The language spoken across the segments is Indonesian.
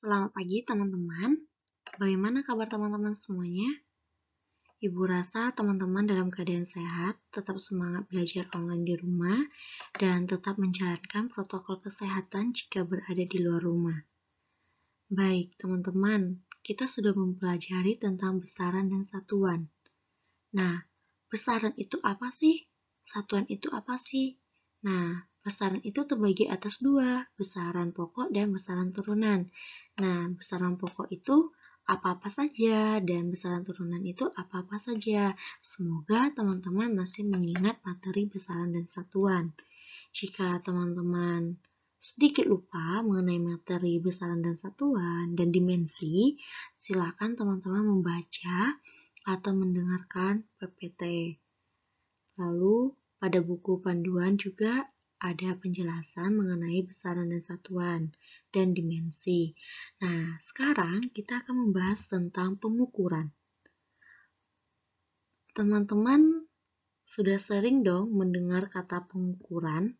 Selamat pagi teman-teman. Bagaimana kabar teman-teman semuanya? Ibu rasa teman-teman dalam keadaan sehat, tetap semangat belajar online di rumah, dan tetap menjalankan protokol kesehatan jika berada di luar rumah. Baik teman-teman, kita sudah mempelajari tentang besaran dan satuan. Nah, besaran itu apa sih? Satuan itu apa sih? Nah, besaran itu terbagi atas dua, besaran pokok dan besaran turunan. Nah, besaran pokok itu apa-apa saja, dan besaran turunan itu apa-apa saja. Semoga teman-teman masih mengingat materi besaran dan satuan. Jika teman-teman sedikit lupa mengenai materi besaran dan satuan dan dimensi, silakan teman-teman membaca atau mendengarkan PPT. Lalu, pada buku panduan juga ada penjelasan mengenai besaran dan satuan dan dimensi. Nah, sekarang kita akan membahas tentang pengukuran. Teman-teman sudah sering dong mendengar kata pengukuran.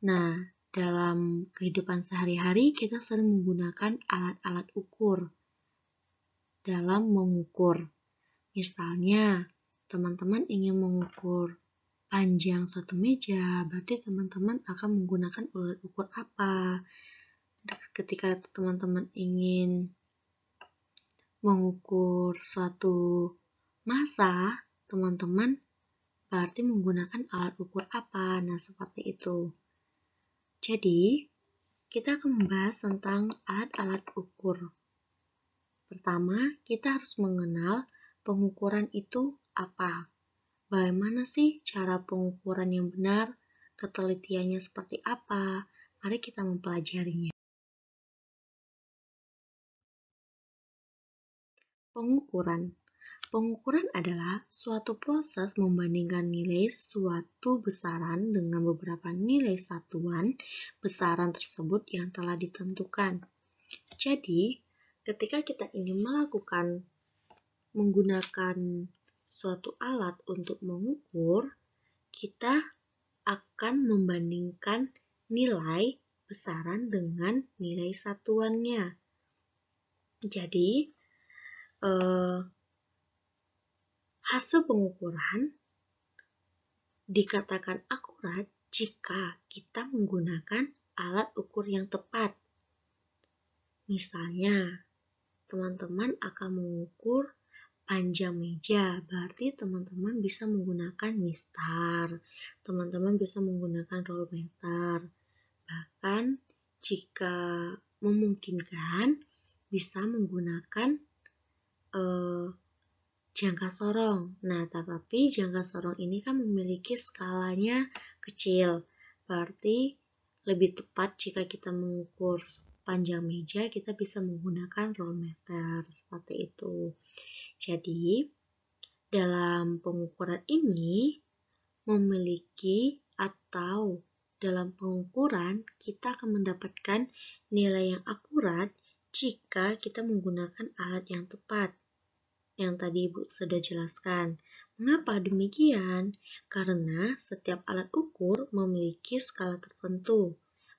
Nah, dalam kehidupan sehari-hari kita sering menggunakan alat-alat ukur dalam mengukur. Misalnya, teman-teman ingin mengukur panjang suatu meja, berarti teman-teman akan menggunakan alat ukur apa? Ketika teman-teman ingin mengukur suatu massa, teman-teman berarti menggunakan alat ukur apa? Nah, seperti itu. Jadi, kita akan membahas tentang alat-alat ukur. Pertama, kita harus mengenal pengukuran itu apa. Bagaimana sih cara pengukuran yang benar? Ketelitiannya seperti apa? Mari kita mempelajarinya. Pengukuran. Pengukuran adalah suatu proses membandingkan nilai suatu besaran dengan beberapa nilai satuan besaran tersebut yang telah ditentukan. Jadi, ketika kita ingin menggunakan suatu alat untuk mengukur, kita akan membandingkan nilai besaran dengan nilai satuannya. Jadi, hasil pengukuran dikatakan akurat jika kita menggunakan alat ukur yang tepat. Misalnya, teman-teman akan mengukur panjang meja, berarti teman-teman bisa menggunakan mistar, teman-teman bisa menggunakan roll meter, bahkan jika memungkinkan bisa menggunakan jangka sorong. Nah, tapi jangka sorong ini kan memiliki skalanya kecil, berarti lebih tepat jika kita mengukur panjang meja, kita bisa menggunakan roll meter, seperti itu. Jadi, dalam pengukuran ini memiliki atau dalam pengukuran kita akan mendapatkan nilai yang akurat jika kita menggunakan alat yang tepat. Yang tadi Ibu sudah jelaskan. Mengapa demikian? Karena setiap alat ukur memiliki skala tertentu.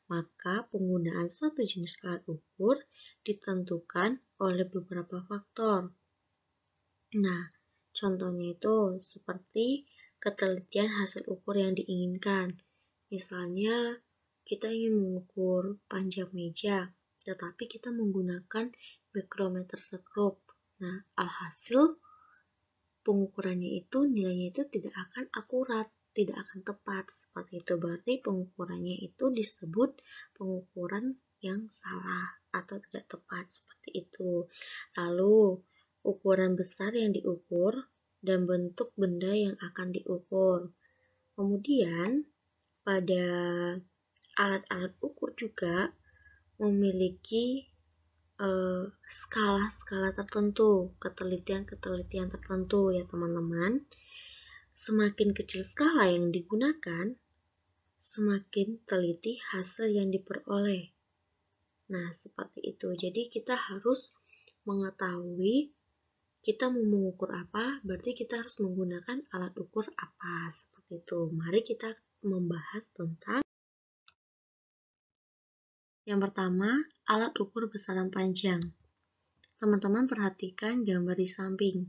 Maka penggunaan suatu jenis alat ukur ditentukan oleh beberapa faktor. Nah, contohnya itu seperti ketelitian hasil ukur yang diinginkan. Misalnya, kita ingin mengukur panjang meja, tetapi kita menggunakan mikrometer skrup. Nah, alhasil pengukurannya itu nilainya itu tidak akan akurat, tidak akan tepat. Seperti itu berarti pengukurannya itu disebut pengukuran yang salah atau tidak tepat, seperti itu. Lalu, ukuran besar yang diukur dan bentuk benda yang akan diukur. Kemudian, pada alat-alat ukur juga memiliki skala-skala tertentu, ketelitian-ketelitian tertentu ya teman-teman. Semakin kecil skala yang digunakan, semakin teliti hasil yang diperoleh. Nah, seperti itu. Jadi kita harus mengetahui kita mau mengukur apa, berarti kita harus menggunakan alat ukur apa, seperti itu. Mari kita membahas tentang Yang pertama, alat ukur besaran panjang. Teman-teman perhatikan gambar di samping.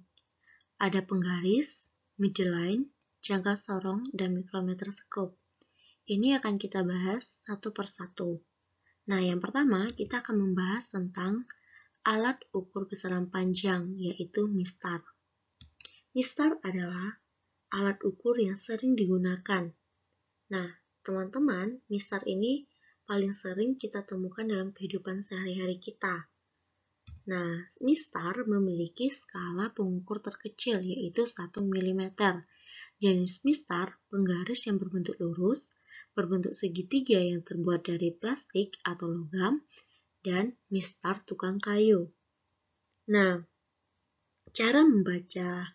Ada penggaris, midline, jangka sorong, dan mikrometer skrup. Ini akan kita bahas satu persatu. Nah, yang pertama kita akan membahas tentang alat ukur besaran panjang, yaitu mistar. Mistar adalah alat ukur yang sering digunakan. Nah, teman-teman, mistar ini paling sering kita temukan dalam kehidupan sehari-hari kita. Nah, mistar memiliki skala pengukur terkecil, yaitu 1 mm. Jenis mistar, penggaris yang berbentuk lurus, berbentuk segitiga yang terbuat dari plastik atau logam, dan mistar tukang kayu. Nah, cara membaca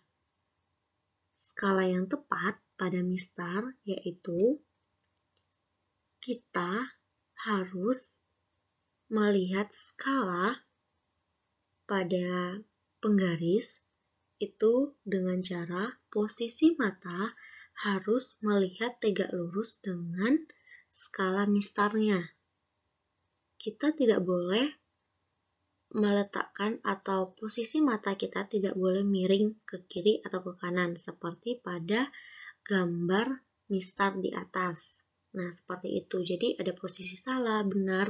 skala yang tepat pada mistar yaitu kita harus melihat skala pada penggaris itu dengan cara posisi mata harus melihat tegak lurus dengan skala mistarnya. Kita tidak boleh meletakkan atau posisi mata kita tidak boleh miring ke kiri atau ke kanan seperti pada gambar mistar di atas. Nah, seperti itu. Jadi ada posisi salah, benar,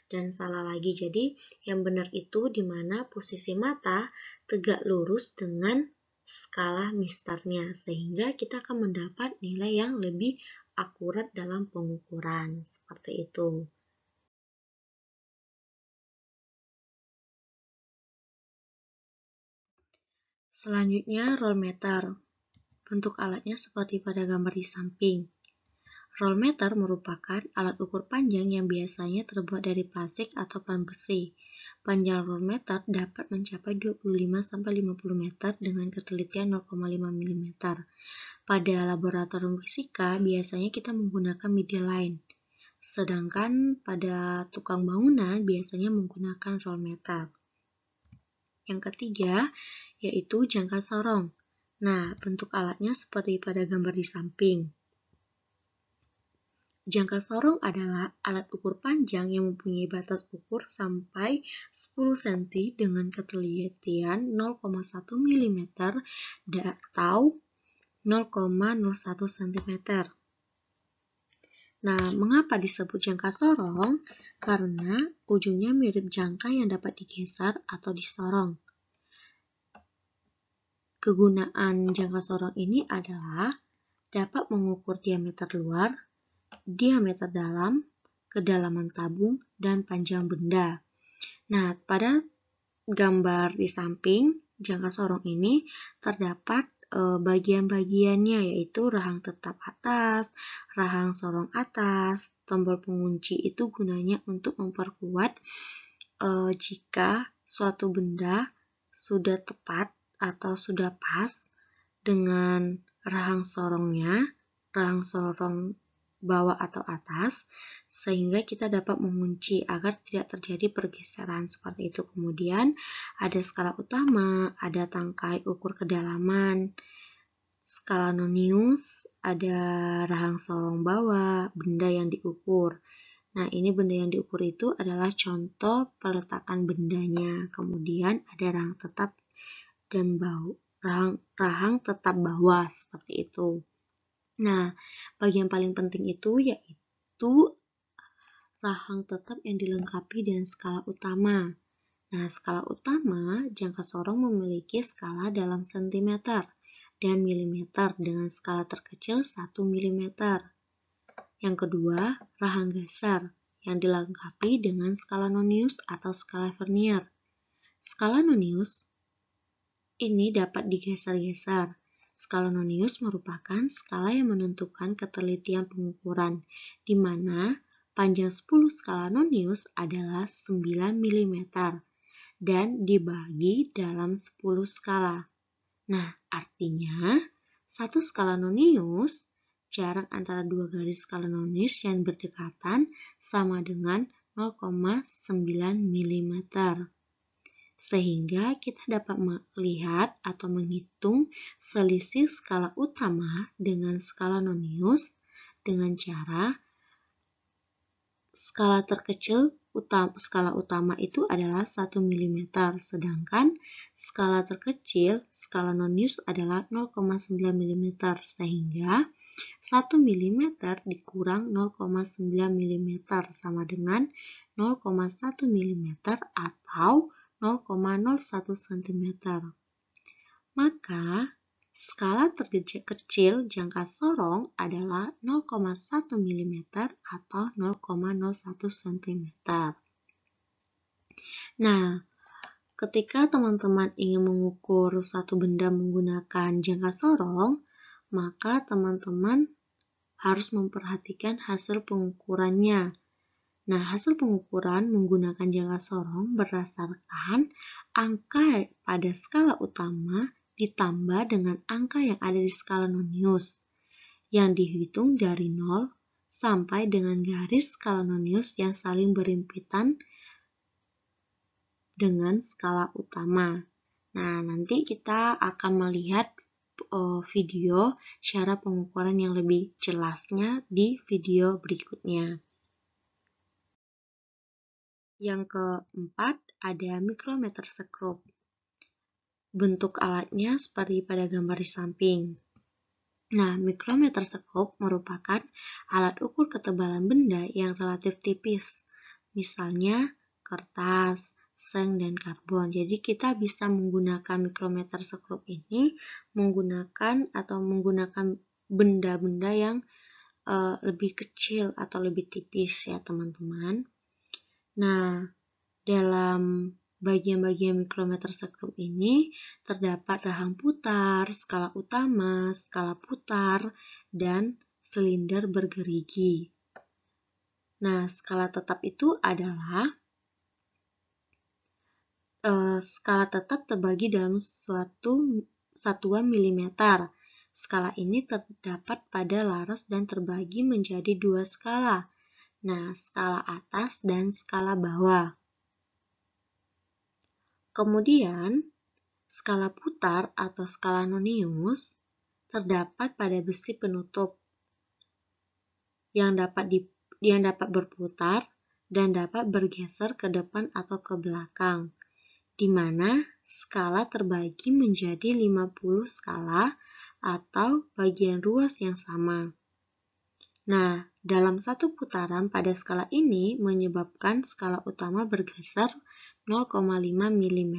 dan salah lagi. Jadi yang benar itu di mana posisi mata tegak lurus dengan skala mistarnya, sehingga kita akan mendapat nilai yang lebih akurat dalam pengukuran. Seperti itu. Selanjutnya, rollmeter. Bentuk alatnya seperti pada gambar di samping. Rollmeter merupakan alat ukur panjang yang biasanya terbuat dari plastik atau pelan besi. Panjang rollmeter dapat mencapai 25-50 meter dengan ketelitian 0,5 mm. Pada laboratorium fisika, biasanya kita menggunakan midline. Sedangkan pada tukang bangunan biasanya menggunakan rollmeter. Yang ketiga, yaitu jangka sorong. Nah, bentuk alatnya seperti pada gambar di samping. Jangka sorong adalah alat ukur panjang yang mempunyai batas ukur sampai 10 cm dengan ketelitian 0,1 mm atau 0,01 cm. Nah, mengapa disebut jangka sorong? Karena ujungnya mirip jangka yang dapat digeser atau disorong. Kegunaan jangka sorong ini adalah dapat mengukur diameter luar, diameter dalam, kedalaman tabung, dan panjang benda. Nah, pada gambar di samping jangka sorong ini terdapat bagian-bagiannya, yaitu rahang tetap atas, rahang sorong atas, tombol pengunci itu gunanya untuk memperkuat jika suatu benda sudah tepat atau sudah pas dengan rahang sorongnya, rahang sorong bawah atau atas, sehingga kita dapat mengunci agar tidak terjadi pergeseran seperti itu. Kemudian ada skala utama, ada tangkai ukur kedalaman, skala nonius, ada rahang sorong bawah, benda yang diukur. Nah, ini benda yang diukur itu adalah contoh peletakan bendanya. Kemudian ada rahang tetap dan rahang tetap bawah seperti itu. Nah, bagian paling penting itu yaitu rahang tetap yang dilengkapi dengan skala utama. Nah, skala utama jangka sorong memiliki skala dalam sentimeter dan milimeter dengan skala terkecil 1 mm. Yang kedua, rahang geser yang dilengkapi dengan skala nonius atau skala vernier. Skala nonius ini dapat digeser-geser. Skala nonius merupakan skala yang menentukan ketelitian pengukuran, di mana panjang 10 skala nonius adalah 9 mm dan dibagi dalam 10 skala. Nah, artinya satu skala nonius, jarak antara dua garis skala nonius yang berdekatan sama dengan 0,9 mm. Sehingga kita dapat melihat atau menghitung selisih skala utama dengan skala nonius dengan cara skala terkecil skala utama itu adalah 1 mm, sedangkan skala terkecil, skala nonius adalah 0,9 mm, sehingga 1 mm dikurang 0,9 mm sama dengan 0,1 mm atau 0,01 cm. Maka, skala terkecil jangka sorong adalah 0,1 mm atau 0,01 cm. Nah, ketika teman-teman ingin mengukur suatu benda menggunakan jangka sorong, maka teman-teman harus memperhatikan hasil pengukurannya. Nah, hasil pengukuran menggunakan jangka sorong berdasarkan angka pada skala utama ditambah dengan angka yang ada di skala nonius, yang dihitung dari 0 sampai dengan garis skala nonius yang saling berhimpitan dengan skala utama. Nah, nanti kita akan melihat video cara pengukuran yang lebih jelasnya di video berikutnya. Yang keempat, ada micrometer scope. Bentuk alatnya seperti pada gambar di samping. Nah, micrometer scope merupakan alat ukur ketebalan benda yang relatif tipis. Misalnya, kertas, seng, dan karbon. Jadi, kita bisa menggunakan micrometer scope ini menggunakan benda-benda yang lebih kecil atau lebih tipis ya, teman-teman. Nah, dalam bagian-bagian mikrometer scope ini terdapat rahang putar, skala utama, skala putar, dan silinder bergerigi. Nah, skala tetap itu adalah skala tetap terbagi dalam suatu satuan milimeter. Skala ini terdapat pada laras dan terbagi menjadi 2 skala. Nah, skala atas dan skala bawah. Kemudian, skala putar atau skala nonius terdapat pada besi penutup yang dapat berputar dan dapat bergeser ke depan atau ke belakang, di mana skala terbagi menjadi 50 skala atau bagian ruas yang sama. Nah, dalam satu putaran pada skala ini menyebabkan skala utama bergeser 0,5 mm.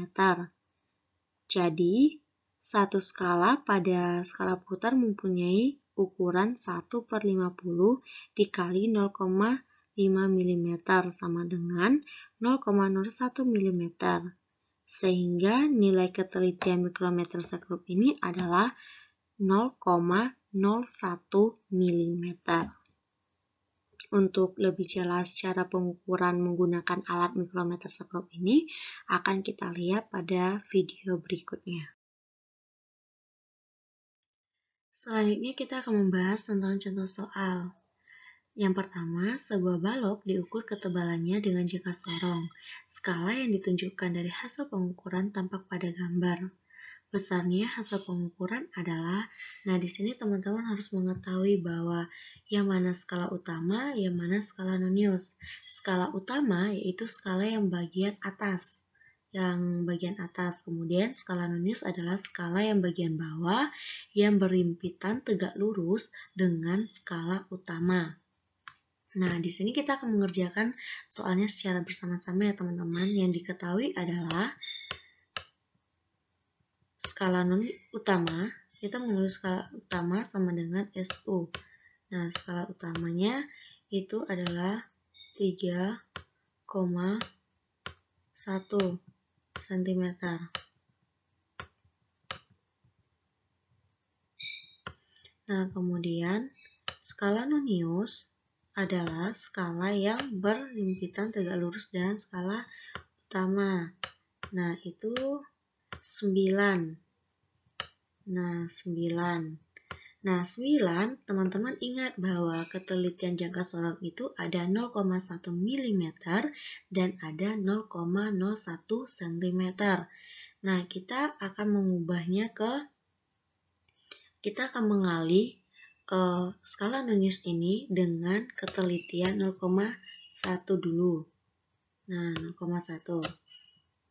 Jadi, satu skala pada skala putar mempunyai ukuran 1/50 dikali 0,5 mm sama dengan 0,01 mm. Sehingga nilai ketelitian mikrometer scope ini adalah 0,01 mm. Untuk lebih jelas cara pengukuran menggunakan alat mikrometer scope ini akan kita lihat pada video berikutnya. Selanjutnya kita akan membahas tentang contoh soal. Yang pertama, sebuah balok diukur ketebalannya dengan jangka sorong. Skala yang ditunjukkan dari hasil pengukuran tampak pada gambar. Besarnya hasil pengukuran adalah, nah di sini teman-teman harus mengetahui bahwa yang mana skala utama, yang mana skala nonius. Skala utama yaitu skala yang bagian atas. Kemudian skala nonius adalah skala yang bagian bawah yang berhimpitan tegak lurus dengan skala utama. Nah, di sini kita akan mengerjakan soalnya secara bersama-sama ya teman-teman. Yang diketahui adalah skala utama, kita menulis skala utama sama dengan SU. Nah, skala utamanya itu adalah 3,1 cm. Nah, kemudian skala nonius adalah skala yang berhimpitan tegak lurus dengan skala utama. Nah, itu 9. Nah, 9, teman-teman ingat bahwa ketelitian jangka sorong itu ada 0,1 mm dan ada 0,01 cm. Nah, kita akan mengalih skala nonius ini dengan ketelitian 0,1 dulu. Nah, 0,1.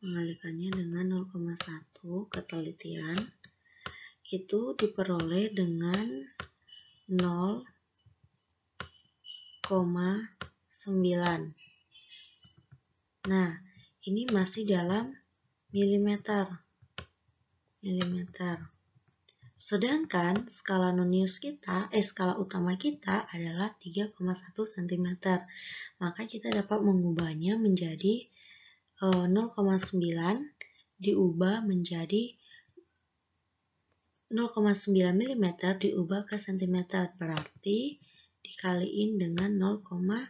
Mengalikannya dengan 0,1 ketelitian itu diperoleh dengan 0,9. Nah, ini masih dalam milimeter. Sedangkan skala nonius kita, skala utama kita adalah 3,1 cm. Maka kita dapat mengubahnya menjadi 0,9 diubah menjadi 0,9 mm diubah ke cm. Berarti dikaliin dengan 0,09.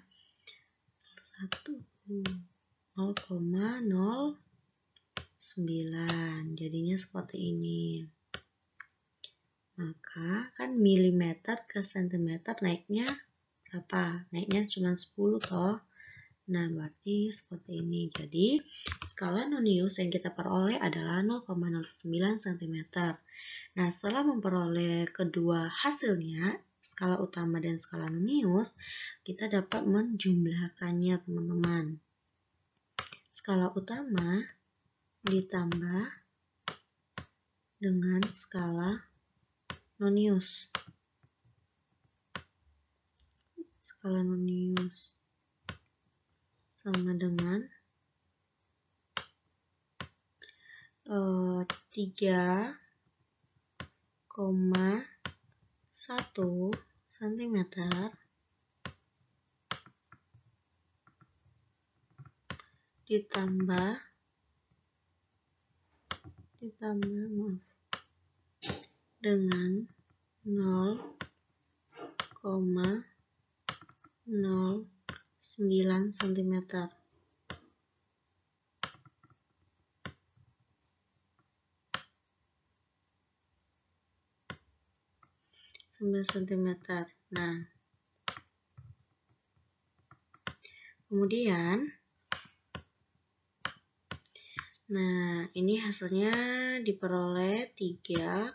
Jadinya seperti ini. Maka kan milimeter ke sentimeter naiknya berapa? Naiknya cuma 10 toh. Nah, berarti seperti ini. Jadi, skala nonius yang kita peroleh adalah 0,09 cm. Nah, setelah memperoleh kedua hasilnya, skala utama dan skala nonius, kita dapat menjumlahkannya, teman-teman. Skala utama ditambah dengan skala nonius. Skala nonius sama dengan 3,1 cm ditambah dengan 0,09 cm. Nah, kemudian ini hasilnya diperoleh 3,19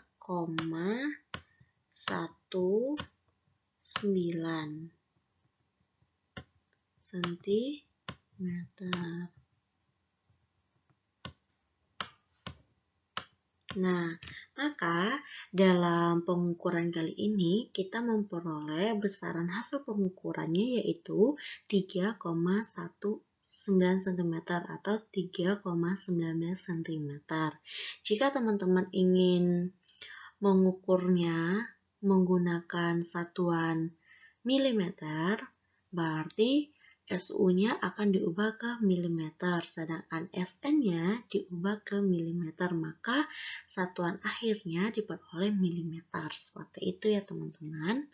cm. Nah, maka dalam pengukuran kali ini kita memperoleh besaran hasil pengukurannya yaitu 3,19 cm atau 3,19 cm. Jika teman-teman ingin mengukurnya menggunakan satuan milimeter, berarti SU-nya akan diubah ke milimeter, sedangkan SN-nya diubah ke milimeter, maka satuan akhirnya diperoleh milimeter. Seperti itu ya teman-teman.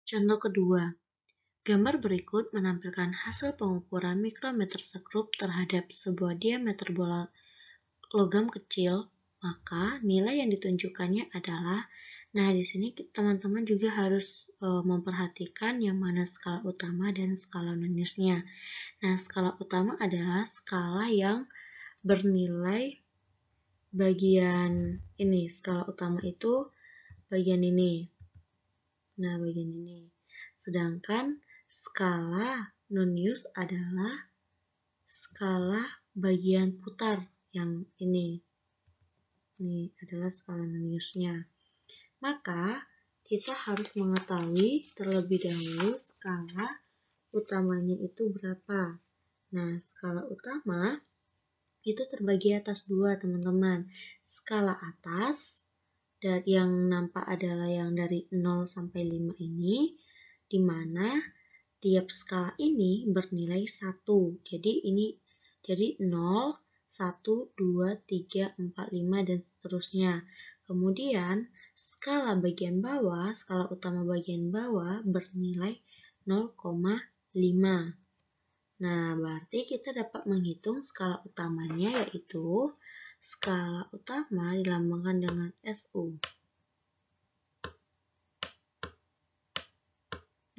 Contoh kedua, gambar berikut menampilkan hasil pengukuran mikrometer sekrup terhadap sebuah diameter bola logam kecil, maka nilai yang ditunjukkannya adalah, nah di sini teman-teman juga harus memperhatikan yang mana skala utama dan skala noniusnya. Nah, skala utama adalah skala yang bernilai bagian ini. Skala utama itu bagian ini. Nah, bagian ini. Sedangkan skala nonius adalah skala bagian putar yang ini. Ini adalah skala noniusnya. Maka kita harus mengetahui terlebih dahulu skala utamanya itu berapa. Nah, skala utama itu terbagi atas dua, teman-teman. Skala atas dan yang nampak adalah yang dari 0 sampai 5 ini, di mana tiap skala ini bernilai 1. Jadi ini dari 0, 1, 2, 3, 4, 5, dan seterusnya. Kemudian, skala bagian bawah, skala utama bagian bawah bernilai 0,5. Nah, berarti kita dapat menghitung skala utamanya yaitu skala utama dilambangkan dengan SU.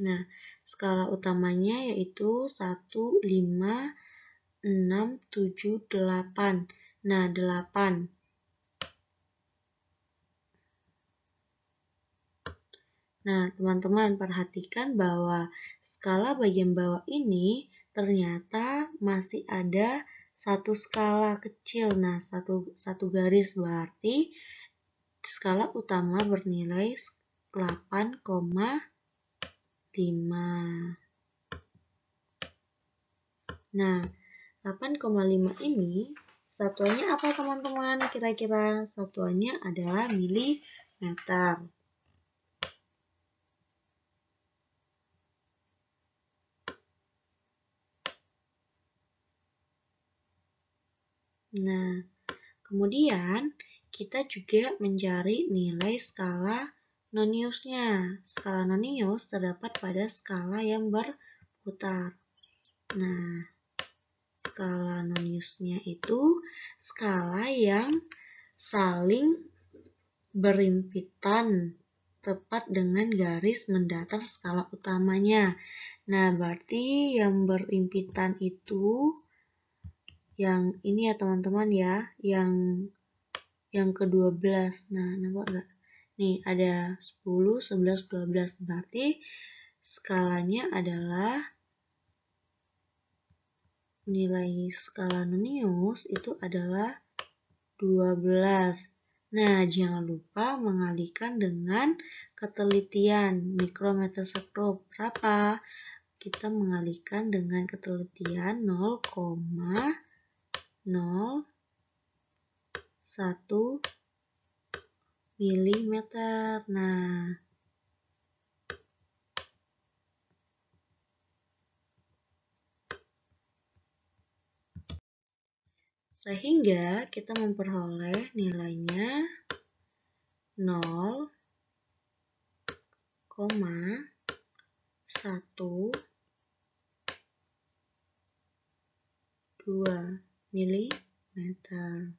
Nah, skala utamanya yaitu 1, 5, 6, 7, 8. Nah, 8. Nah, teman-teman perhatikan bahwa skala bagian bawah ini ternyata masih ada satu skala kecil. Nah, satu garis berarti skala utama bernilai 8,5. Nah, 8,5 ini satuannya apa teman-teman? Kira-kira satuannya adalah milimeter. Nah, kemudian kita juga mencari nilai skala noniusnya. Skala nonius terdapat pada skala yang berputar. Nah, skala noniusnya itu skala yang saling berimpitan tepat dengan garis mendatar skala utamanya. Nah, berarti yang berimpitan itu yang ini ya teman-teman ya, yang ke-12. Nah, nampak nggak? Nih, ada 10, 11, 12. Berarti skalanya adalah nilai skala nonius itu adalah 12. Nah, jangan lupa mengalihkan dengan ketelitian mikrometerskop. Berapa? Kita mengalihkan dengan ketelitian 0,01 milimeter. Nah, sehingga kita memperoleh nilainya 0,12 milimeter.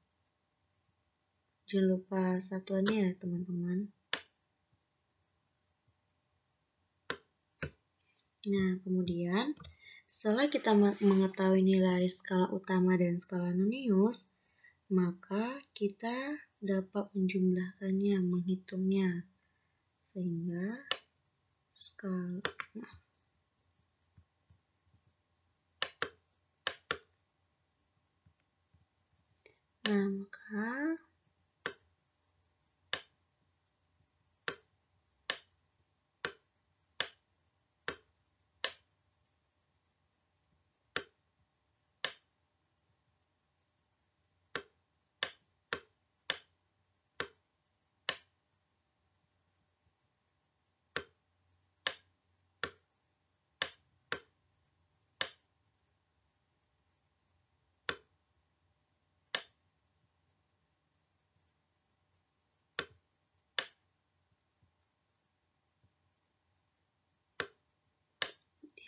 Jangan lupa satuannya ya teman-teman. Nah, kemudian setelah kita mengetahui nilai skala utama dan skala nonius, maka kita dapat menjumlahkannya, menghitungnya. Sehingga skala maka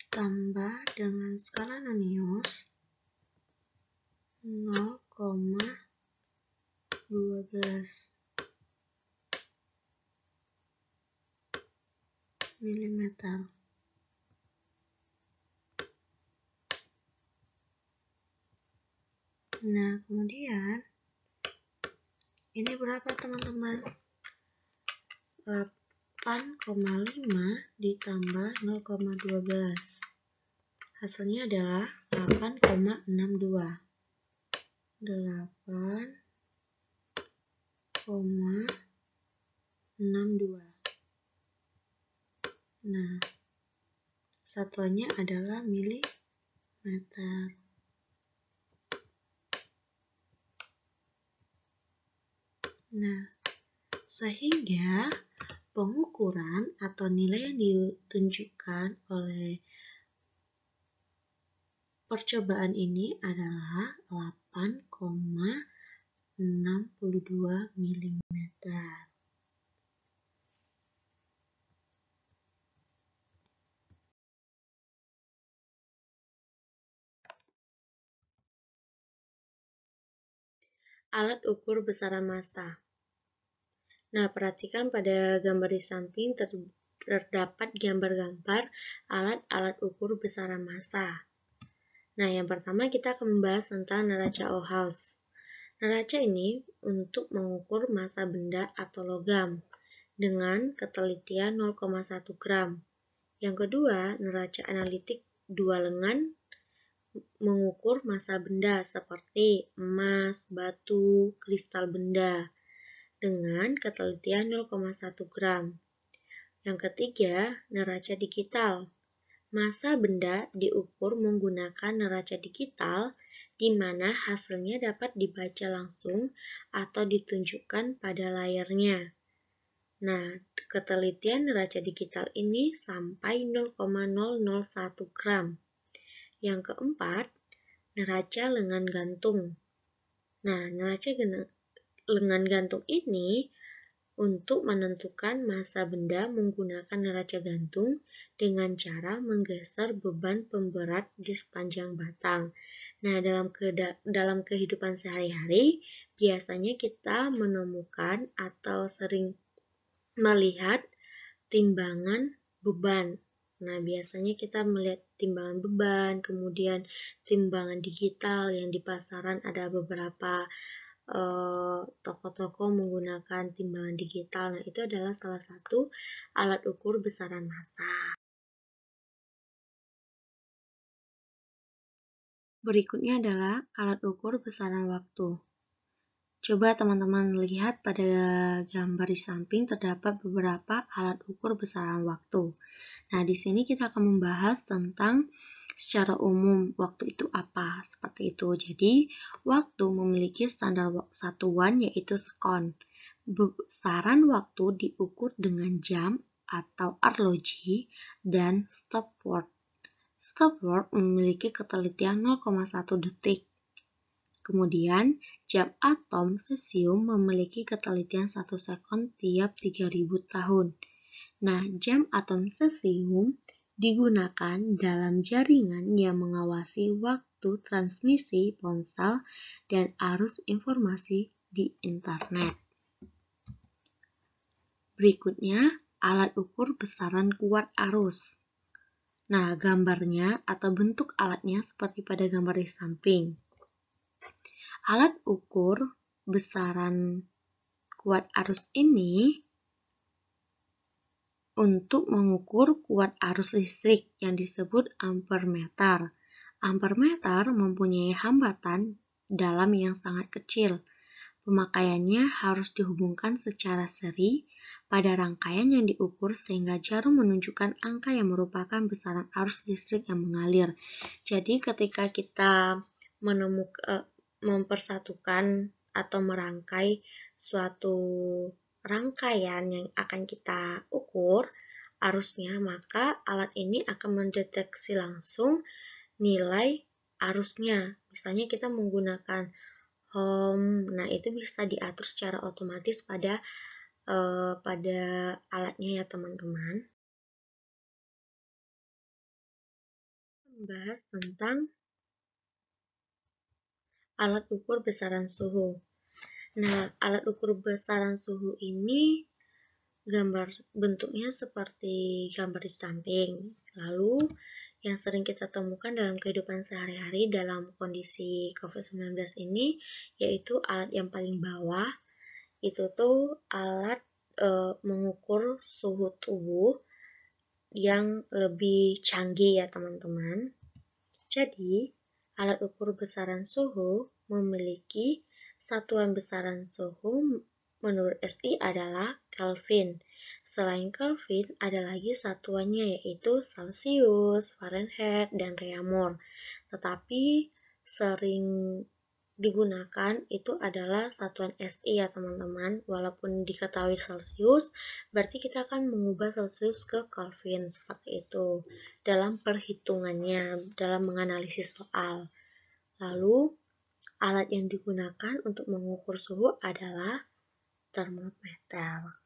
ditambah dengan skala nonius 0,12 milimeter. Nah, kemudian ini berapa teman-teman? 8,5 ditambah 0,12. Hasilnya adalah 8,62. 8,62. Nah, satuannya adalah milimeter. Nah, sehingga pengukuran atau nilai yang ditunjukkan oleh percobaan ini adalah 8,62 mm. Alat ukur besaran massa. Nah, perhatikan pada gambar di samping terdapat gambar-gambar alat-alat ukur besaran massa. Nah, yang pertama kita akan membahas tentang neraca Ohaus. Neraca ini untuk mengukur massa benda atau logam. dengan ketelitian 0,1 gram. Yang kedua, neraca analitik 2 lengan mengukur massa benda seperti emas, batu, kristal benda dengan ketelitian 0,1 gram. Yang ketiga, neraca digital. Massa benda diukur menggunakan neraca digital di mana hasilnya dapat dibaca langsung atau ditunjukkan pada layarnya. Nah, ketelitian neraca digital ini sampai 0,001 gram. Yang keempat, neraca lengan gantung. Nah, neraca lengan gantung ini untuk menentukan massa benda menggunakan neraca gantung dengan cara menggeser beban pemberat di sepanjang batang. Nah, dalam kehidupan sehari-hari, biasanya kita menemukan atau sering melihat timbangan beban. Nah, biasanya kita melihat timbangan beban, kemudian timbangan digital yang di pasaran ada beberapa toko-toko menggunakan timbangan digital. Nah, itu adalah salah satu alat ukur besaran massa. Berikutnya adalah alat ukur besaran waktu. Coba teman-teman lihat pada gambar di samping terdapat beberapa alat ukur besaran waktu. Nah, di sini kita akan membahas tentang secara umum waktu itu apa, seperti itu. Jadi, waktu memiliki standar satuan yaitu sekon. Besaran waktu diukur dengan jam atau arloji dan stopwatch. Stopwatch memiliki ketelitian 0,1 detik. Kemudian, jam atom cesium memiliki ketelitian 1 sekon tiap 3000 tahun. Nah, jam atom cesium digunakan dalam jaringan yang mengawasi waktu transmisi ponsel dan arus informasi di internet. Berikutnya, alat ukur besaran kuat arus. Nah, gambarnya atau bentuk alatnya seperti pada gambar di samping. Alat ukur besaran kuat arus ini untuk mengukur kuat arus listrik yang disebut ampermeter. Ampermeter mempunyai hambatan dalam yang sangat kecil. Pemakaiannya harus dihubungkan secara seri pada rangkaian yang diukur sehingga jarum menunjukkan angka yang merupakan besaran arus listrik yang mengalir. Jadi ketika kita mempersatukan atau merangkai suatu rangkaian yang akan kita ukur arusnya, maka alat ini akan mendeteksi langsung nilai arusnya. Misalnya kita menggunakan home, nah itu bisa diatur secara otomatis pada alatnya ya teman-teman. Membahas tentang alat ukur besaran suhu. Nah, alat ukur besaran suhu ini bentuknya seperti gambar di samping. Lalu, yang sering kita temukan dalam kehidupan sehari-hari dalam kondisi COVID-19 ini, yaitu alat yang paling bawah, itu tuh alat mengukur suhu tubuh yang lebih canggih ya teman-teman. Jadi, alat ukur besaran suhu memiliki satuan besaran suhu menurut SI adalah Kelvin. Selain Kelvin, ada lagi satuannya yaitu Celsius, Fahrenheit, dan Reaumur. Tetapi sering digunakan itu adalah satuan SI ya teman-teman. Walaupun diketahui Celsius, berarti kita akan mengubah Celsius ke Kelvin seperti itu dalam perhitungannya, dalam menganalisis soal. Lalu, alat yang digunakan untuk mengukur suhu adalah termometer.